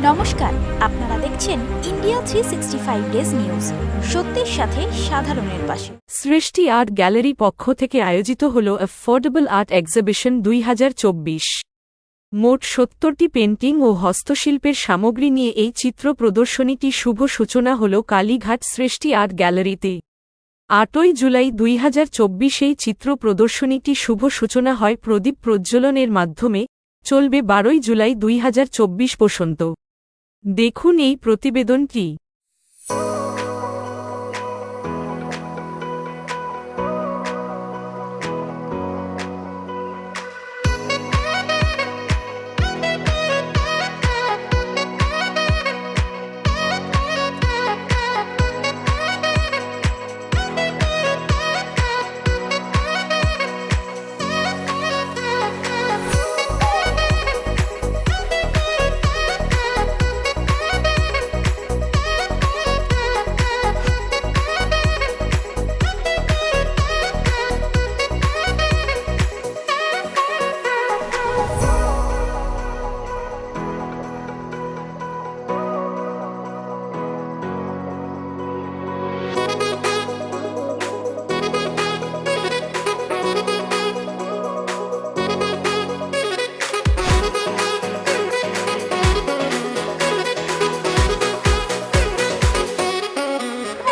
নমস্কার, আপনারা দেখছেন ইন্ডিয়া 365 ডেজ নিউজ, সত্যের সাথে সাধারণের পাশে। সৃষ্টি আর্ট গ্যালারি পক্ষ থেকে আয়োজিত হল অ্যাফোর্ডেবল আর্ট এক্সিবিশন 2024। মোট 70টি পেন্টিং ও হস্তশিল্পের সামগ্রী নিয়ে এই চিত্র প্রদর্শনীটি শুভ সূচনা হল কালীঘাট সৃষ্টি আর্ট গ্যালারিতে। 8ই জুলাই 2024 এই চিত্র প্রদর্শনীটি শুভ সূচনা হয় প্রদীপ প্রজ্বলনের মাধ্যমে, চলবে 12ই জুলাই 2024 পর্যন্ত। দেখুন এই প্রতিবেদনটি।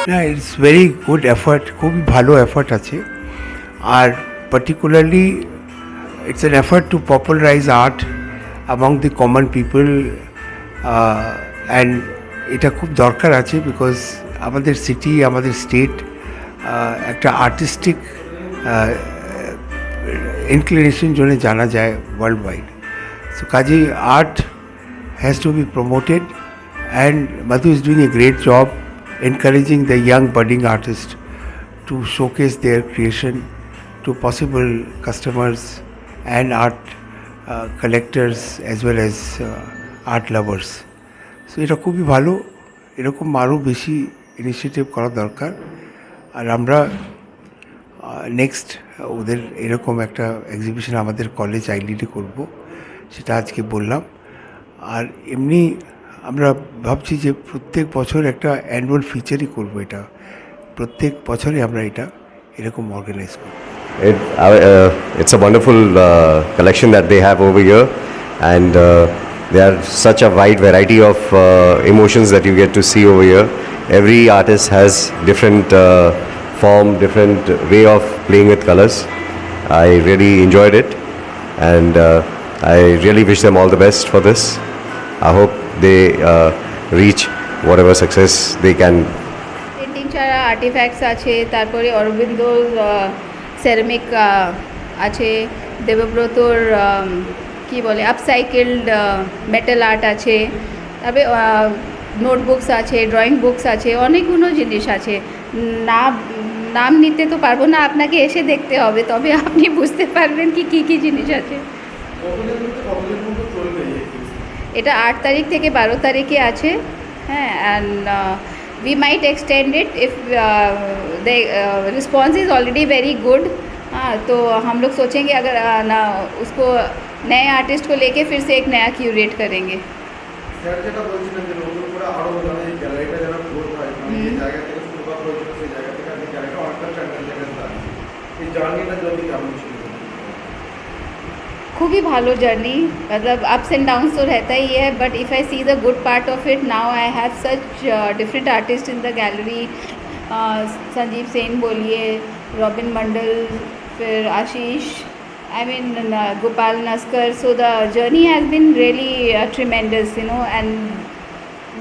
না, ইটস ভেরি গুড এফার্ট, খুবই ভালো এফার্ট আছে। আর particularly it's an effort to popularise art among the common people, and এটা খুব দরকার আছে বিকজ আমাদের সিটি, আমাদের স্টেট একটা আর্টিস্টিক ইনক্লিনেশন জন্য জানা যায় ওয়ার্ল্ড ওয়াইড। সো কাজেই art has to B promoted, and Madhu is doing a great job encouraging the young budding artists to showcase their creation to possible customers and art collectors as well as art lovers. So এটা খুবই ভালো, এরকম আরও বেশি initiative করা দরকার। আর আমরা next ওদের এরকম একটা এক্সিবিশন আমাদের কলেজ আইলিডে করব, সেটা আজকে বললাম। আর এমনি আমরা ভাবছি যে প্রত্যেক বছর একটা অ্যানুয়াল ফিচারই করবো, এটা প্রত্যেক বছরে আমরা এটা এরকম অর্গানাইজ করব। It's a wonderful collection that they have over here, and there are such a wide variety of emotions that you get to see over here. Every artist has different form, different way of playing with colors. I really enjoyed it, and I really wish them all the best for this. I hope they reach whatever success they can. Painting ছাড়া artefacts আছে, তারপরে Aurobindo ceramic আছে, দেবব্রতর কি বলে আপসাইকেলড metal art আছে, তারপরে notebooks আছে, drawing books আছে, অনেকগুলো জিনিস আছে। নাম নিতে তো পারবো না, আপনাকে এসে দেখতে হবে, তবে আপনি বুঝতে পারবেন কি কী জিনিস আছে। এটা 8 তারিখ থেকে 12 তারিখে আছে, হ্যাঁ। And we might extend it if the response is already very good. तो हम लोग सोचेंगे अगर ना उसको नए आर्टिस्ट को लेके फिर से एक नया क्यूरेट करेंगे। खूब ही भालो जर्नी, मतलब अप्स एंड डाउन्स तो रहता ही है, but if I see the good part of it now, I have such different artist in the gallery. Sanjeev Sen बोलिए, रॉबिन मंडल, फिर Ashish, I mean Gopal Naskar. So the journey has been really tremendous, you know. And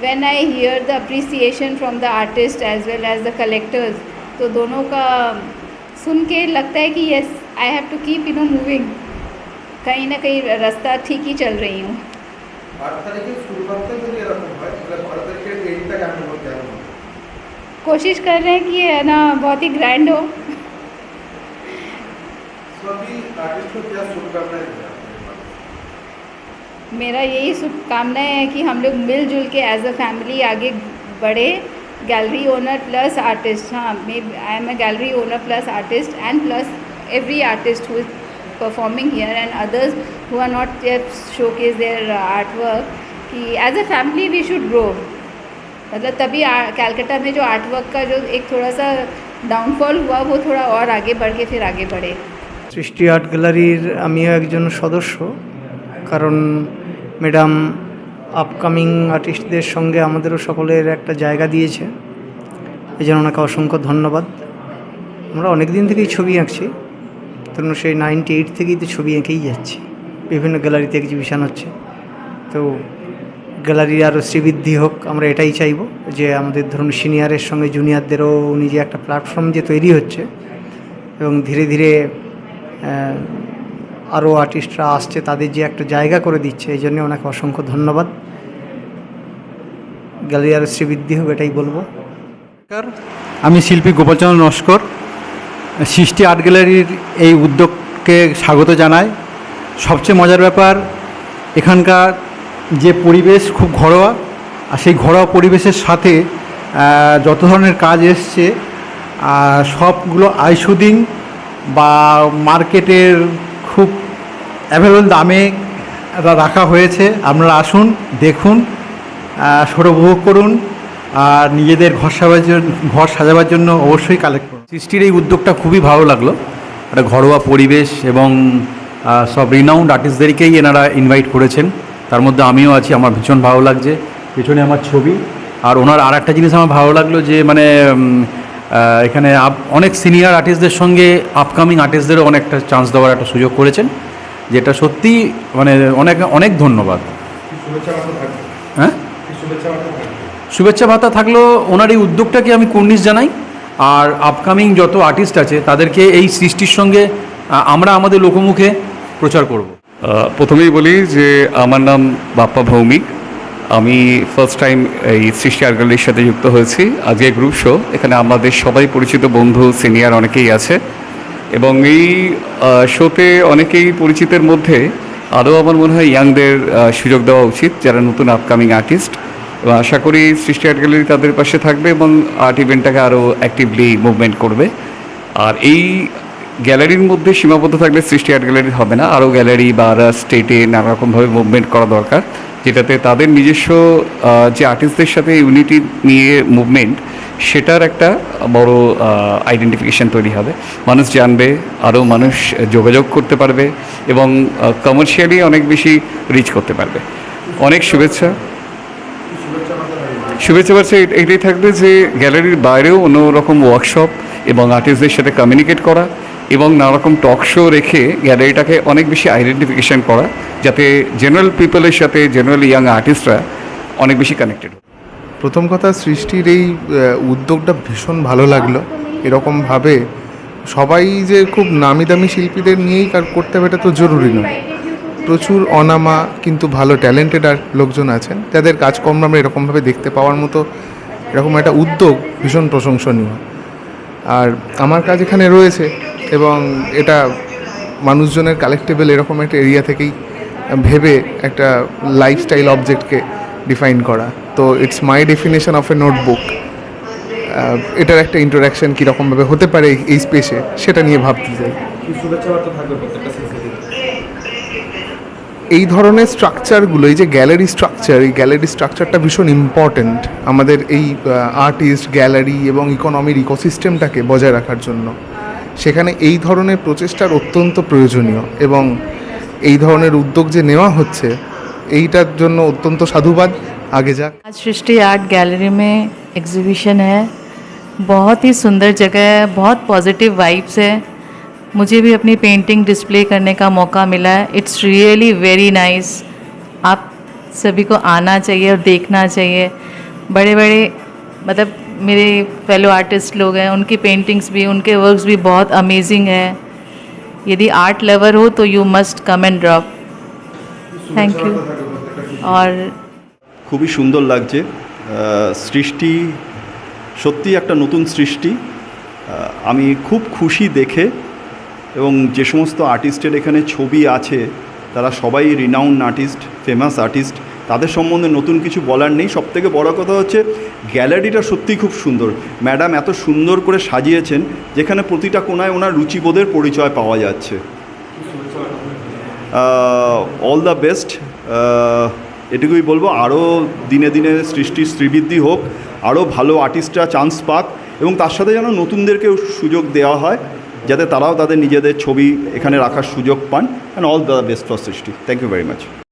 when I hear the appreciation from the artist as well as the collectors, तो दोनों का सुन के लगता है कि yes, I have to keep you know moving, कहीं ना कहीं रास्ता ठीक ही चल रही हूँ। कोशिश कर रहे हैं कि है ना बहुत ही ग्रैंड हो। मेरा यही शुभकामनाएं है कि हम लोग मिलजुल के एज अ फैमिली आगे बढ़े। गैलरी ओनर प्लस आर्टिस्ट, हाँ, I am a gallery owner plus artist and plus every artist who is performing here and others who are not yet showcase their artwork, कि as a family we should grow, मतलब तभी कैलकाटा में जो art work का जो एक थोड़ा सा डाउनफॉल हुआ वो थोड़ा और आगे बढ़ के फिर आगे बढ़े। সৃষ্টি আর্ট গ্যালারির আমিও একজন সদস্য, কারণ ম্যাডাম আপকামিং আর্টিস্টদের সঙ্গে আমাদেরও সকলের একটা জায়গা দিয়েছে, এই জন্য ওনাকে অসংখ্য ধন্যবাদ। আমরা অনেক দিন থেকেই ছবি আঁকছি, ধরুন সেই 98 থেকেই তো ছবি এঁকেই যাচ্ছি, বিভিন্ন গ্যালারিতে এক্সিবিশান হচ্ছে, তো গ্যালারির আরও শ্রীবৃদ্ধি হোক আমরা এটাই চাইব, যে আমাদের ধরুন সিনিয়রের সঙ্গে জুনিয়রদেরও নিজে একটা প্ল্যাটফর্ম যে তৈরি হচ্ছে এবং ধীরে ধীরে আরও আর্টিস্টরা আসছে, তাদের যে একটা জায়গা করে দিচ্ছে, এই জন্য ওনাকে অসংখ্য ধন্যবাদ। গ্যালারি আরও শ্রীবৃদ্ধি হোক এটাই বলবো। আমি শিল্পী গোপালচন্দ্র নস্কর, সৃষ্টি আর্ট গ্যালারির এই উদ্যোগকে স্বাগত জানাই। সবচেয়ে মজার ব্যাপার এখানকার যে পরিবেশ খুব ঘরোয়া, আর সেই ঘরোয়া পরিবেশের সাথে যত ধরনের কাজ এসছে সবগুলো আইশুদিং বা মার্কেটের খুব অ্যাভেলেবল দামে রাখা হয়েছে। আপনারা আসুন, দেখুন, সর উপভোগ করুন, আর নিজেদের ঘর সাজাবার জন্য অবশ্যই কালেক্ট করুন। সৃষ্টির এই উদ্যোগটা খুবই ভালো লাগলো, একটা ঘরোয়া পরিবেশ এবং সব রিনাউন্ড আর্টিস্টদেরকেই এনারা ইনভাইট করেছেন, তার মধ্যে আমিও আছি। আমার ভীষণ ভালো লাগছে, পেছনে আমার ছবি। আর ওনার আর একটা জিনিস আমার ভালো লাগলো যে মানে এখানে অনেক সিনিয়র আর্টিস্টদের সঙ্গে আপকামিং আর্টিস্টদেরও অনেকটা চান্স দেওয়ার একটা সুযোগ করেছেন, যেটা সত্যি মানে অনেক অনেক ধন্যবাদ। হ্যাঁ, শুভেচ্ছা ভাতা থাকলো। ওনার এই উদ্যোগটাকে আমি কুর্নিশ জানাই, আর আপকামিং যত আর্টিস্ট আছে তাদেরকে এই সৃষ্টির সঙ্গে আমরা আমাদের লোকমুখে প্রচার করব। প্রথমেই বলি যে আমার নাম বাপ্পা ভৌমিক, আমি ফার্স্ট টাইম এই সৃষ্টি আর্ট গ্যালারির সাথে যুক্ত হয়েছি। আজকে গ্রুপ শো, এখানে আমাদের সবাই পরিচিত বন্ধু সিনিয়র অনেকেই আছে, এবং এই শোতে অনেকেই পরিচিতের মধ্যে আরও আমার মনে হয় ইয়াংদের সুযোগ দেওয়া উচিত, যারা নতুন আপকামিং আর্টিস্ট। এবং আশা করি সৃষ্টি আর্ট গ্যালারি তাদের পাশে থাকবে এবং আর্ট ইভেন্টটাকে আরও অ্যাক্টিভলি মুভমেন্ট করবে। আর এই গ্যালারির মধ্যে সীমাবদ্ধ থাকলে সৃষ্টি আর্ট গ্যালারি হবে না, আরও গ্যালারি বা স্টেটে নানারকমভাবে মুভমেন্ট করা দরকার, যেটাতে তাদের নিজস্ব যে আর্টিস্টদের সাথে ইউনিটি নিয়ে মুভমেন্ট, সেটার একটা বড় আইডেন্টিফিকেশান তৈরি হবে। মানুষ জানবে, আরও মানুষ যোগাযোগ করতে পারবে এবং কমার্শিয়ালি অনেক বেশি রিচ করতে পারবে। অনেক শুভেচ্ছা বার্তা এটাই থাকবে যে গ্যালারির বাইরেও অন্যরকম ওয়ার্কশপ এবং আর্টিস্টদের সাথে কমিউনিকেট করা এবং নানারকম টক শো রেখে গ্যালারিটাকে অনেক বেশি আইডেন্টিফিকেশান করা, যাতে জেনারেল পিপলের সাথে জেনারেল ইয়াং আর্টিস্টরা অনেক বেশি কানেক্টেড। প্রথম কথা, সৃষ্টির এই উদ্যোগটা ভীষণ ভালো লাগলো। এরকমভাবে সবাই যে খুব নামি দামি শিল্পীদের নিয়েই করতে হবে এটা তো জরুরি নয়, প্রচুর অনামা কিন্তু ভালো ট্যালেন্টেড আর লোকজন আছেন, যাদের কাজকর্ম আমরা এরকমভাবে দেখতে পাওয়ার মতো এরকম একটা উদ্যোগ ভীষণ প্রশংসনীয়। আর আমার কাজ এখানে রয়েছে এবং এটা মানুষজনের কালেক্টেবল এরকম একটা এরিয়া থেকেই ভেবে একটা লাইফস্টাইল অবজেক্টকে ডিফাইন করা। তো it's my definition of a notebook. এটার একটা ইন্টারাকশন কীরকমভাবে হতে পারে এই স্পেসে, সেটা নিয়ে ভাবতে চাই। এই ধরনের স্ট্রাকচারগুলো, এই যে গ্যালারি স্ট্রাকচার, এই গ্যালারি স্ট্রাকচারটা ভীষণ ইম্পর্ট্যান্ট আমাদের এই আর্টিস্ট, গ্যালারি এবং ইকোনমির ইকোসিস্টেমটাকে বজায় রাখার জন্য। সেখানে এই ধরনের প্রচেষ্টার অত্যন্ত প্রয়োজনীয় এবং এই ধরনের উদ্যোগ যে নেওয়া হচ্ছে এইটার জন্য অত্যন্ত সাধুবাদ। आगे जा। आज सृष्टि आर्ट गैलरी में एग्जीबिशन है, बहुत ही सुंदर जगह है, बहुत पॉजिटिव वाइब्स है। मुझे भी अपनी पेंटिंग डिस्प्ले करने का मौका मिला है। It's really very nice. आप सभी को आना चाहिए और देखना चाहिए। बड़े बड़े मतलब मेरे फेलो आर्टिस्ट लोग हैं, उनकी पेंटिंग्स भी, उनके वर्क्स भी बहुत अमेजिंग है। यदि आर्ट लवर हो तो you must come and drop. Thank you. और খুবই সুন্দর লাগছে। সৃষ্টি সত্যি একটা নতুন সৃষ্টি। আমি খুব খুশি দেখে, এবং যে সমস্ত আর্টিস্টের এখানে ছবি আছে তারা সবাই রিনাউন্ড আর্টিস্ট, ফেমাস আর্টিস্ট, তাদের সম্বন্ধে নতুন কিছু বলার নেই। সবথেকে বড় কথা হচ্ছে গ্যালারিটা সত্যিই খুব সুন্দর। ম্যাডাম এত সুন্দর করে সাজিয়েছেন যেখানে প্রতিটা কোণায় ওনার রুচিবোধের পরিচয় পাওয়া যাচ্ছে। All the best. এটুকুই বলবো, আরও দিনে দিনে সৃষ্টির শ্রীবৃদ্ধি হোক, আরও ভালো আর্টিস্টরা চান্স পাক, এবং তার সাথে যেন নতুনদেরকেও সুযোগ দেওয়া হয়, যাতে তারাও তাদের নিজেদের ছবি এখানে রাখার সুযোগ পান। And all the best for Srishti. Thank you very much.